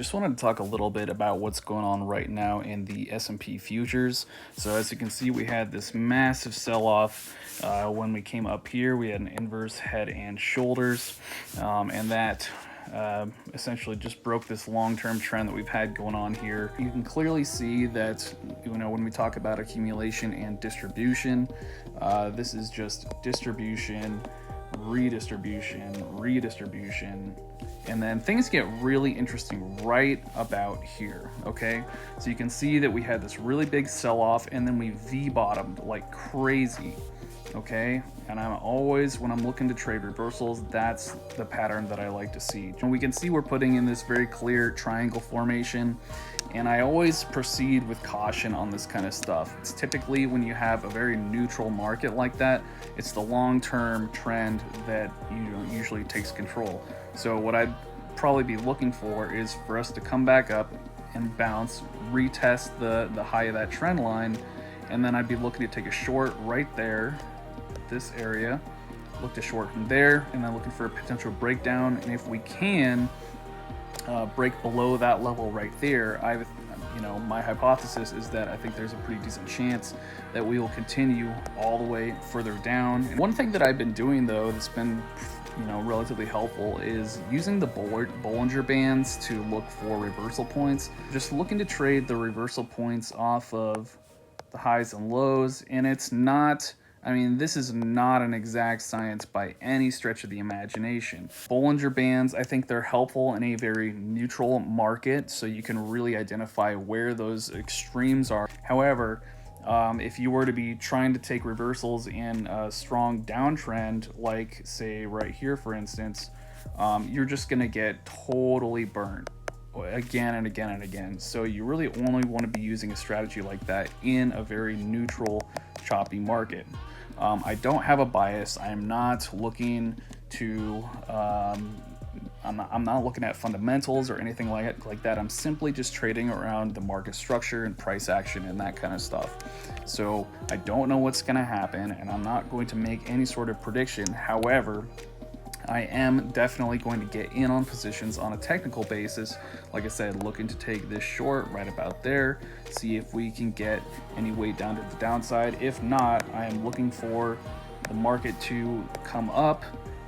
Just wanted to talk a little bit about what's going on right now in the S&P futures. So as you can see, we had this massive sell-off when we came up here. We had an inverse head and shoulders, and that essentially just broke this long-term trend that we've had going on here. You can clearly see that, when we talk about accumulation and distribution, this is just distribution, redistribution, redistribution, and then things get really interesting right about here. Okay, so you can see that we had this really big sell-off and then we V-bottomed like crazy. Okay, and I'm always, when I'm looking to trade reversals, that's the pattern that I like to see. And we can see we're putting in this very clear triangle formation, and I always proceed with caution on this kind of stuff. It's typically when you have a very neutral market like that, it's the long-term trend that usually takes control. So what I'd probably be looking for is for us to come back up and bounce, retest the high of that trend line, and then I'd be looking to take a short right there, this area, look to short from there, and then looking for a potential breakdown. And if we can break below that level right there, my hypothesis is that I think there's a pretty decent chance that we will continue all the way further down. And one thing that I've been doing though that's been relatively helpful is using the Bollinger Bands to look for reversal points. Just looking to trade the reversal points off of the highs and lows, and it's not, this is not an exact science by any stretch of the imagination. Bollinger Bands, I think they're helpful in a very neutral market, so you can really identify where those extremes are. However, if you were to be trying to take reversals in a strong downtrend, like say right here, for instance, you're just going to get totally burned again and again and again. So you really only want to be using a strategy like that in a very neutral, choppy market. I don't have a bias. I'm not looking to I'm not looking at fundamentals or anything like that. I'm simply just trading around the market structure and price action and that kind of stuff. So I don't know what's going to happen, and I'm not going to make any sort of prediction. However, I am definitely going to get in on positions on a technical basis. Like I said, looking to take this short right about there, see if we can get any weight down to the downside. If not, I am looking for the market to come up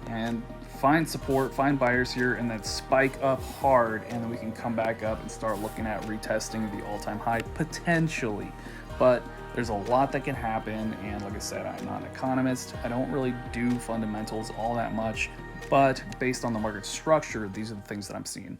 and find support, find buyers here, and then spike up hard, and then we can come back up and start looking at retesting the all-time high potentially. But there's a lot that can happen, and like I said, I'm not an economist. I don't really do fundamentals all that much, but based on the market structure, these are the things that I'm seeing.